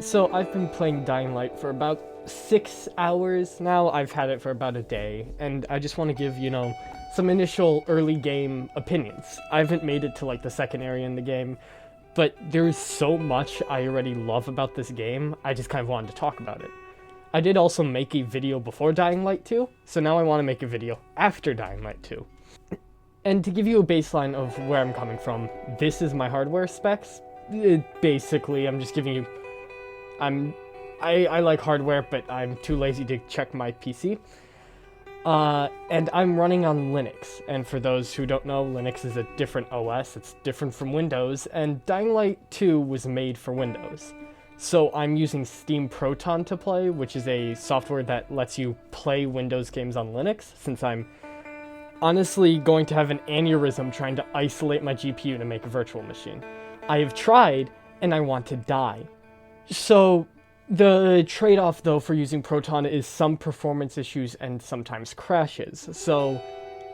So I've been playing Dying Light for about 6 hours now. I've had it for about a day, and I just want to give, some initial early game opinions. I haven't made it to like the second area in the game, but there is so much I already love about this game, I just kind of wanted to talk about it. I did also make a video before Dying Light 2, so now I want to make a video after Dying Light 2. And to give you a baseline of where I'm coming from, this is my hardware specs. Basically, I'm just giving you... I like hardware, but I'm too lazy to check my PC. And I'm running on Linux. And for those who don't know, Linux is a different OS. It's different from Windows. And Dying Light 2 was made for Windows. So I'm using Steam Proton to play, which is a software that lets you play Windows games on Linux, since I'm honestly going to have an aneurysm trying to isolate my GPU to make a virtual machine. I have tried, and I want to die. So the trade-off, though, for using Proton is some performance issues and sometimes crashes. So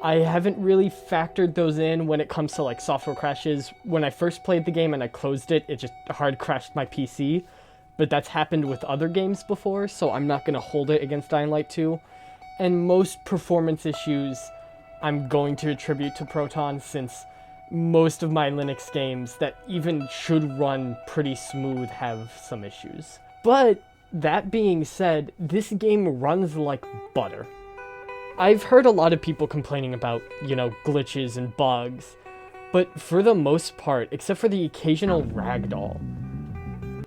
I haven't really factored those in when it comes to like software crashes. When I first played the game and I closed it, it just hard crashed my PC. But that's happened with other games before, so I'm not going to hold it against Dying Light 2. And most performance issues I'm going to attribute to Proton, since most of my Linux games that even should run pretty smooth have some issues. But that being said, this game runs like butter. I've heard a lot of people complaining about, glitches and bugs, but for the most part, except for the occasional ragdoll,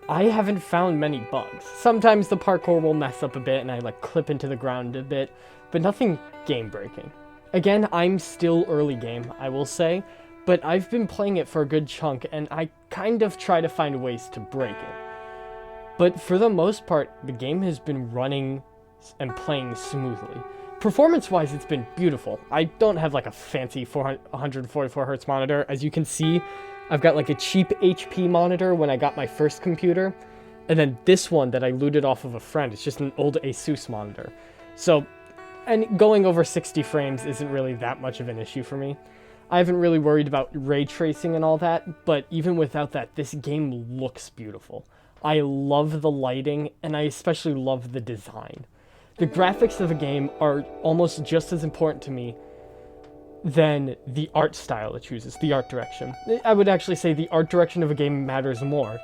I haven't found many bugs. Sometimes the parkour will mess up a bit and I clip into the ground a bit, but nothing game breaking. Again, I'm still early game, I will say, but I've been playing it for a good chunk, and I kind of try to find ways to break it. But for the most part, the game has been running and playing smoothly. Performance-wise, it's been beautiful. I don't have a fancy 144Hz monitor. As you can see, I've got a cheap HP monitor when I got my first computer, and then this one that I looted off of a friend. It's just an old Asus monitor. So, and going over 60 frames isn't really that much of an issue for me. I haven't really worried about ray tracing and all that, but even without that, this game looks beautiful. I love the lighting, and I especially love the design. The graphics of the game are almost just as important to me than the art style it chooses, the art direction. I would actually say the art direction of a game matters more.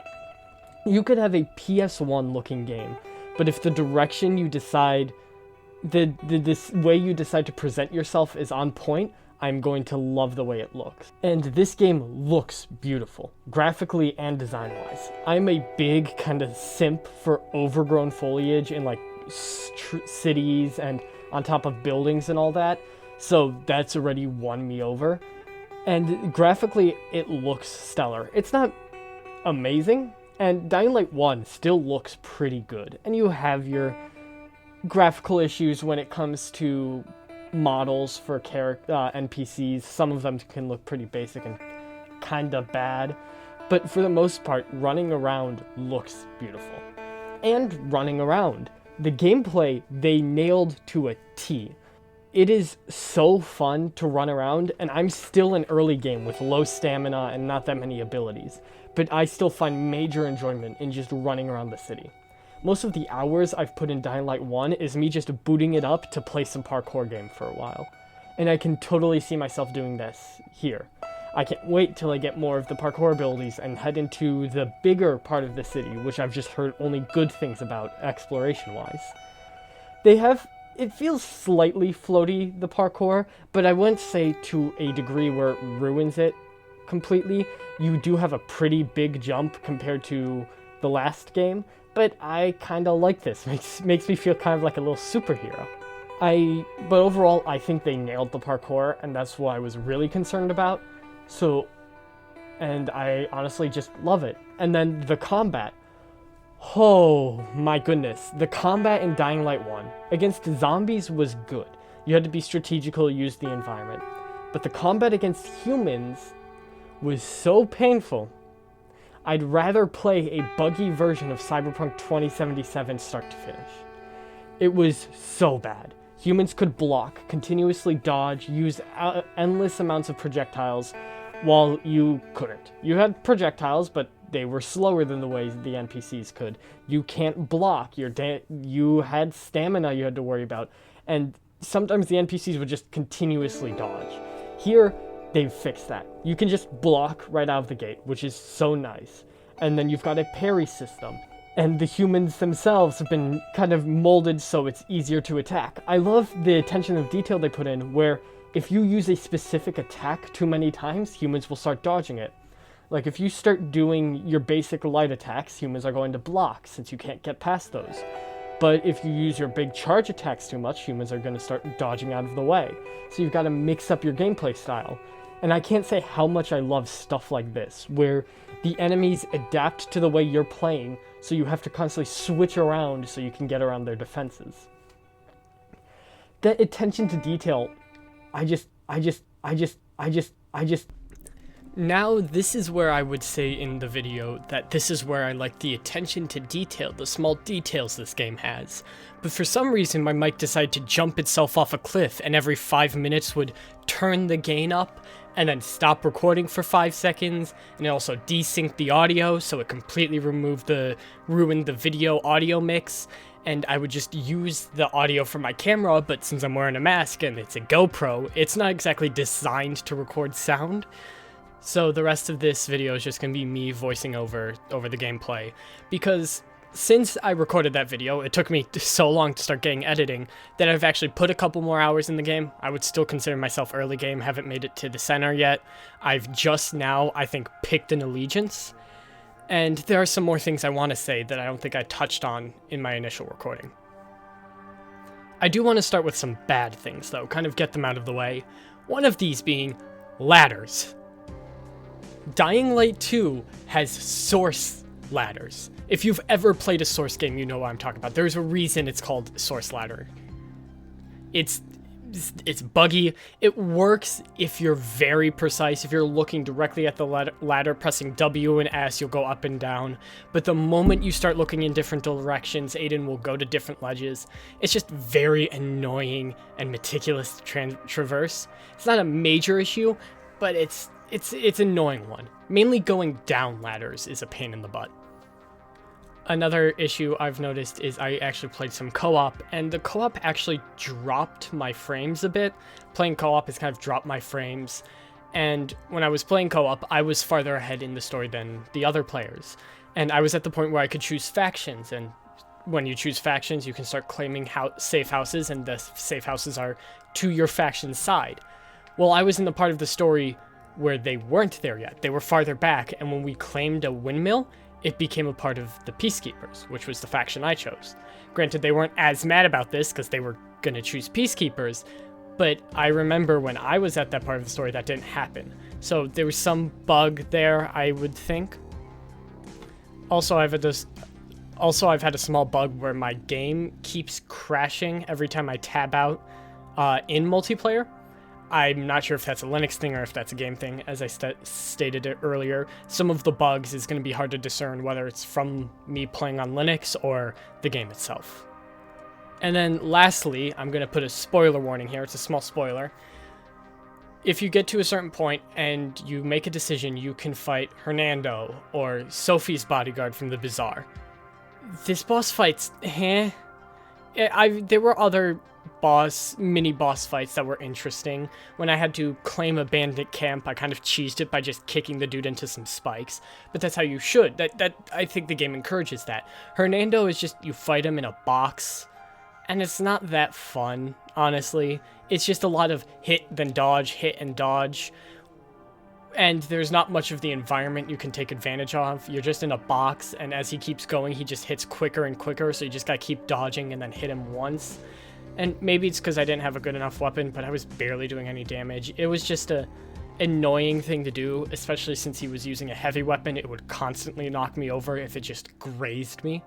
You could have a PS1 looking game, but if the direction you decide, this way you decide to present yourself is on point, I'm going to love the way it looks. And this game looks beautiful, graphically and design-wise. I'm a big kind of simp for overgrown foliage in cities and on top of buildings and all that, so that's already won me over. And graphically, it looks stellar. It's not amazing, and Dying Light 1 still looks pretty good. And you have your graphical issues when it comes to models for NPCs. Some of them can look pretty basic and kind of bad, but for the most part, running around looks beautiful. And running around, the gameplay they nailed to a T. It is so fun to run around, and I'm still an early game with low stamina and not that many abilities, but I still find major enjoyment in just running around the city. Most of the hours I've put in Dying Light 1 is me just booting it up to play some parkour game for a while. And I can totally see myself doing this here. I can't wait till I get more of the parkour abilities and head into the bigger part of the city, which I've just heard only good things about exploration-wise. It feels slightly floaty, the parkour, but I wouldn't say to a degree where it ruins it completely. You do have a pretty big jump compared to the last game, but I kind of like this. Makes me feel kind of like a little superhero. But overall, I think they nailed the parkour, and that's what I was really concerned about. And I honestly just love it. And then the combat. Oh my goodness. The combat in Dying Light 1 against zombies was good. You had to be strategical, use the environment. But the combat against humans was so painful. I'd rather play a buggy version of Cyberpunk 2077 start to finish. It was so bad. Humans could block, continuously dodge, use endless amounts of projectiles, while you couldn't. You had projectiles, but They were slower than the way the NPCs could. You can't block. You had stamina you had to worry about. And sometimes the NPCs would just continuously dodge. Here, they've fixed that. You can just block right out of the gate, which is so nice. And then you've got a parry system. And the humans themselves have been kind of molded so it's easier to attack. I love the attention of detail they put in, where if you use a specific attack too many times, humans will start dodging it. Like if you start doing your basic light attacks, humans are going to block since you can't get past those. But if you use your big charge attacks too much, humans are going to start dodging out of the way. So you've got to mix up your gameplay style. And I can't say how much I love stuff like this, where the enemies adapt to the way you're playing, so you have to constantly switch around so you can get around their defenses. That attention to detail, Now, this is where I would say in the video that this is where I like the attention to detail, the small details this game has. But for some reason, my mic decided to jump itself off a cliff, and every 5 minutes would turn the gain up, and then stop recording for 5 seconds, and it also desynced the audio, so it completely ruined the video audio mix, and I would just use the audio from my camera, but since I'm wearing a mask and it's a GoPro, it's not exactly designed to record sound. So the rest of this video is just going to be me voicing over the gameplay, because since I recorded that video, it took me so long to start getting editing that I've actually put a couple more hours in the game. I would still consider myself early game, haven't made it to the center yet. I've just now, I think, picked an allegiance, and there are some more things I want to say that I don't think I touched on in my initial recording. I do want to start with some bad things, though, kind of get them out of the way. One of these being ladders. Dying Light 2 has source ladders. If you've ever played a Source game, you know what I'm talking about. There's a reason it's called Source Ladder. It's buggy. It works if you're very precise. If you're looking directly at the ladder, pressing W and S, you'll go up and down. But the moment you start looking in different directions, Aiden will go to different ledges. It's just very annoying and meticulous to traverse. It's not a major issue, but it's an annoying one. Mainly going down ladders is a pain in the butt. Another issue I've noticed is I actually played some co-op, and the co-op actually dropped my frames a bit. Playing co-op has kind of dropped my frames, and when I was playing co-op, I was farther ahead in the story than the other players. And I was at the point where I could choose factions, and when you choose factions, you can start claiming safe houses, and the safe houses are to your faction's side. Well, I was in the part of the story where they weren't there yet. They were farther back, and when we claimed a windmill, it became a part of the Peacekeepers, which was the faction I chose. Granted, they weren't as mad about this because they were going to choose Peacekeepers, but I remember when I was at that part of the story, that didn't happen. So there was some bug there, I would think. Also, I've had a small bug where my game keeps crashing every time I tab out in multiplayer. I'm not sure if that's a Linux thing or if that's a game thing. As I stated it earlier, some of the bugs is going to be hard to discern whether it's from me playing on Linux or the game itself. And then lastly, I'm going to put a spoiler warning here. It's a small spoiler. If you get to a certain point and you make a decision, you can fight Hernando or Sophie's bodyguard from the Bazaar. This boss fight's there were other mini boss fights that were interesting. When I had to claim a bandit camp, I kind of cheesed it by just kicking the dude into some spikes, but that's how you should. That I think the game encourages that. Hernando is just, you fight him in a box, and it's not that fun, honestly. It's just a lot of hit and dodge, and there's not much of the environment you can take advantage of. You're just in a box, and as he keeps going, he just hits quicker and quicker, so you just gotta keep dodging and then hit him once. And maybe it's because I didn't have a good enough weapon, but I was barely doing any damage. It was just a annoying thing to do, especially since he was using a heavy weapon. It would constantly knock me over if it just grazed me.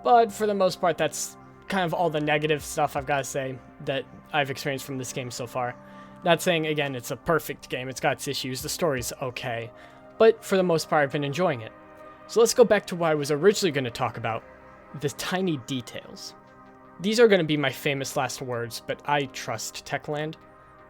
But for the most part, that's kind of all the negative stuff I've got to say that I've experienced from this game so far. Not saying, again, it's a perfect game. It's got its issues. The story's okay. But for the most part, I've been enjoying it. So let's go back to what I was originally going to talk about, the tiny details. These are going to be my famous last words, but I trust Techland.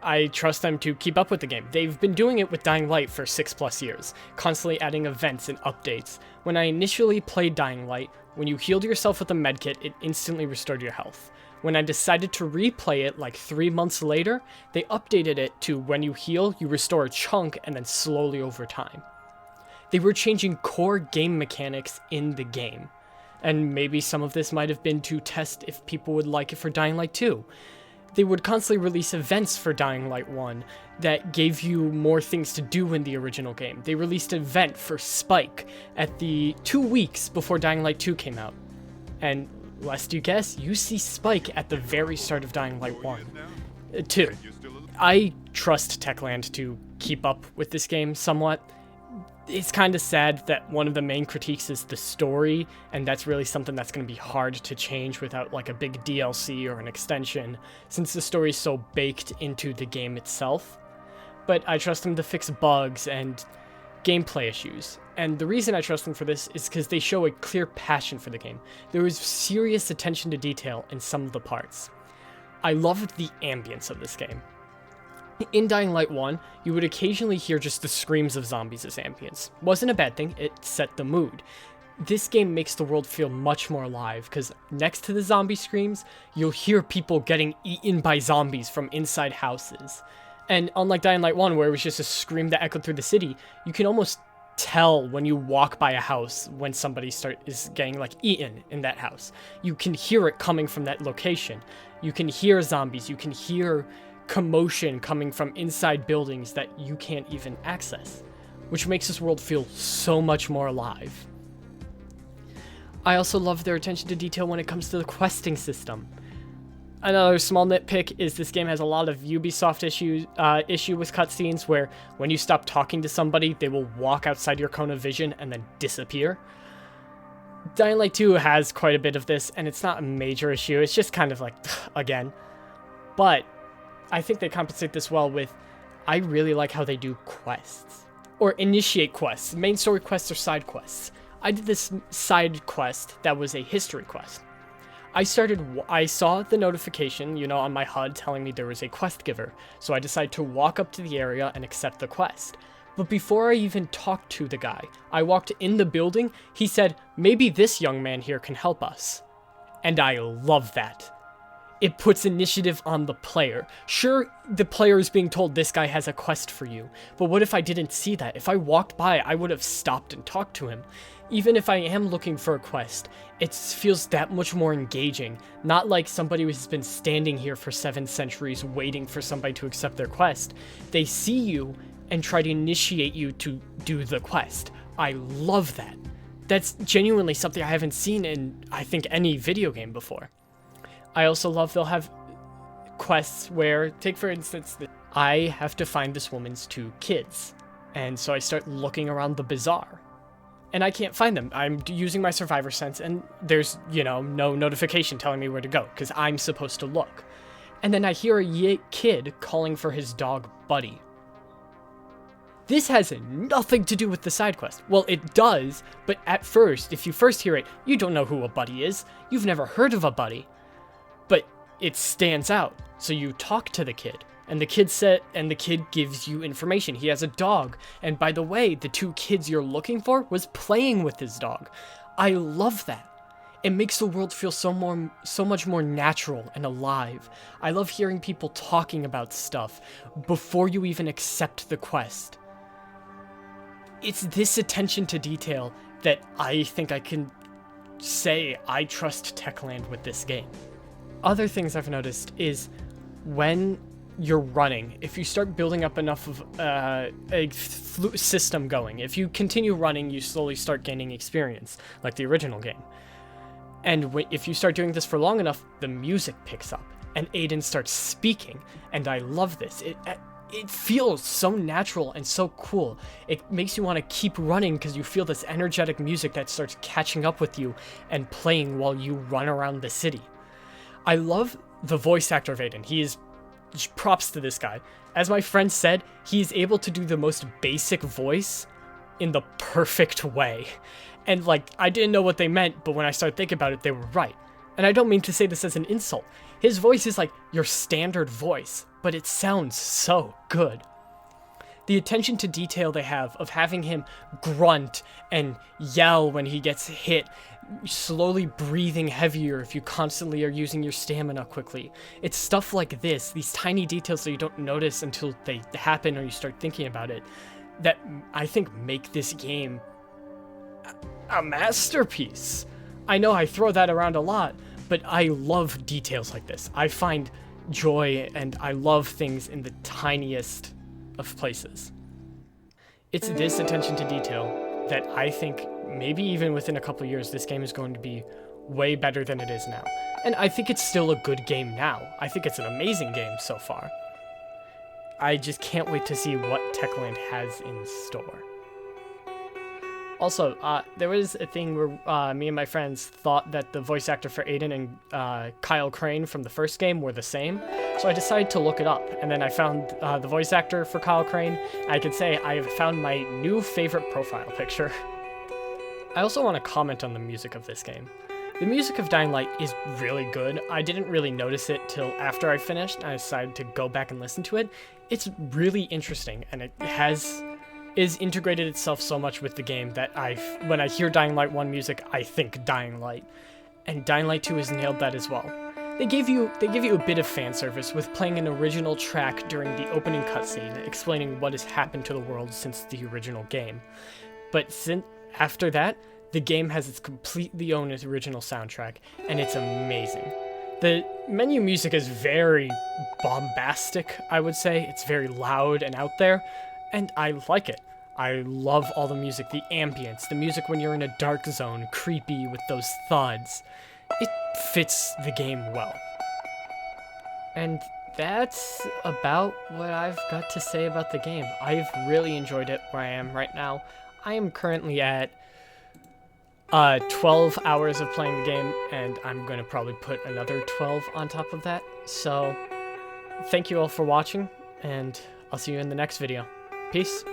I trust them to keep up with the game. They've been doing it with Dying Light for 6+ years, constantly adding events and updates. When I initially played Dying Light, when you healed yourself with a medkit, it instantly restored your health. When I decided to replay it like 3 months later, they updated it to when you heal, you restore a chunk and then slowly over time. They were changing core game mechanics in the game. And maybe some of this might have been to test if people would like it for Dying Light 2. They would constantly release events for Dying Light 1 that gave you more things to do in the original game. They released an event for Spike at the 2 weeks before Dying Light 2 came out. And lest you guess, you see Spike at the very start of Dying Light 2. I trust Techland to keep up with this game somewhat. It's kind of sad that one of the main critiques is the story, and that's really something that's going to be hard to change without like a big DLC or an extension, since the story is so baked into the game itself. But I trust them to fix bugs and gameplay issues. And the reason I trust them for this is because they show a clear passion for the game. There is serious attention to detail in some of the parts. I love the ambience of this game. In Dying Light 1, you would occasionally hear just the screams of zombies as ambience. Wasn't a bad thing, it set the mood. This game makes the world feel much more alive, because next to the zombie screams, you'll hear people getting eaten by zombies from inside houses. And unlike Dying Light 1, where it was just a scream that echoed through the city, you can almost tell when you walk by a house when somebody is getting like eaten in that house. You can hear it coming from that location. You can hear zombies, you can hear commotion coming from inside buildings that you can't even access, which makes this world feel so much more alive. I also love their attention to detail when it comes to the questing system. Another small nitpick is this game has a lot of Ubisoft issue with cutscenes where when you stop talking to somebody, they will walk outside your cone of vision and then disappear. Dying Light 2 has quite a bit of this, and it's not a major issue, it's just kind of like, again. But I think they compensate this well with, I really like how they do quests. Or initiate quests. Main story quests or side quests. I did this side quest that was a history quest. I saw the notification, on my HUD telling me there was a quest giver. So I decided to walk up to the area and accept the quest. But before I even talked to the guy, I walked in the building, he said, maybe this young man here can help us. And I love that. It puts initiative on the player. Sure, the player is being told this guy has a quest for you, but what if I didn't see that? If I walked by, I would have stopped and talked to him. Even if I am looking for a quest, it feels that much more engaging. Not like somebody who's been standing here for 7 centuries waiting for somebody to accept their quest. They see you and try to initiate you to do the quest. I love that. That's genuinely something I haven't seen in, I think, any video game before. I also love they'll have quests where, take for instance, I have to find this woman's 2 kids. And so I start looking around the bazaar. And I can't find them. I'm using my survivor sense, and there's, no notification telling me where to go, because I'm supposed to look. And then I hear a kid calling for his dog, Buddy. This has nothing to do with the side quest. Well, it does, but at first, if you first hear it, you don't know who a buddy is. You've never heard of a buddy. But it stands out, so you talk to the kid, and the kid gives you information. He has a dog, and by the way, the 2 kids you're looking for was playing with his dog. I love that. It makes the world feel so much more natural and alive. I love hearing people talking about stuff before you even accept the quest. It's this attention to detail that I think I can say I trust Techland with this game. Other things I've noticed is when you're running, if you start building up enough of a system going, if you continue running, you slowly start gaining experience, like the original game. And if you start doing this for long enough, the music picks up, and Aiden starts speaking, and I love this. It feels so natural and so cool. It makes you want to keep running because you feel this energetic music that starts catching up with you and playing while you run around the city. I love the voice actor of Aiden. He is props to this guy. As my friend said, he is able to do the most basic voice in the perfect way. And I didn't know what they meant, but when I started thinking about it, they were right. And I don't mean to say this as an insult. His voice is like your standard voice, but it sounds so good. The attention to detail they have of having him grunt and yell when he gets hit, slowly breathing heavier if you constantly are using your stamina quickly. It's stuff like this, these tiny details that you don't notice until they happen or you start thinking about it, that I think make this game a masterpiece. I know I throw that around a lot, but I love details like this. I find joy and I love things in the tiniest of places. It's this attention to detail that I think maybe even within a couple years this game is going to be way better than it is now. And I think it's still a good game now. I think it's an amazing game so far. I just can't wait to see what Techland has in store. Also, there was a thing where me and my friends thought that the voice actor for Aiden and Kyle Crane from the first game were the same, so I decided to look it up, and then I found the voice actor for Kyle Crane. I could say I have found my new favorite profile picture. I also want to comment on the music of this game. The music of Dying Light is really good. I didn't really notice it till after I finished, and I decided to go back and listen to it. It's really interesting, and it is integrated itself so much with the game that when I hear Dying Light 1 music, I think Dying Light. And Dying Light 2 has nailed that as well. They give you a bit of fan service with playing an original track during the opening cutscene, explaining what has happened to the world since the original game. But after that, the game has its completely own original soundtrack, and it's amazing. The menu music is very bombastic, I would say. It's very loud and out there, and I like it. I love all the music, the ambience, the music when you're in a dark zone, creepy with those thuds. It fits the game well. And that's about what I've got to say about the game. I've really enjoyed it where I am right now. I am currently at 12 hours of playing the game, and I'm going to probably put another 12 on top of that. So, thank you all for watching, and I'll see you in the next video. Peace.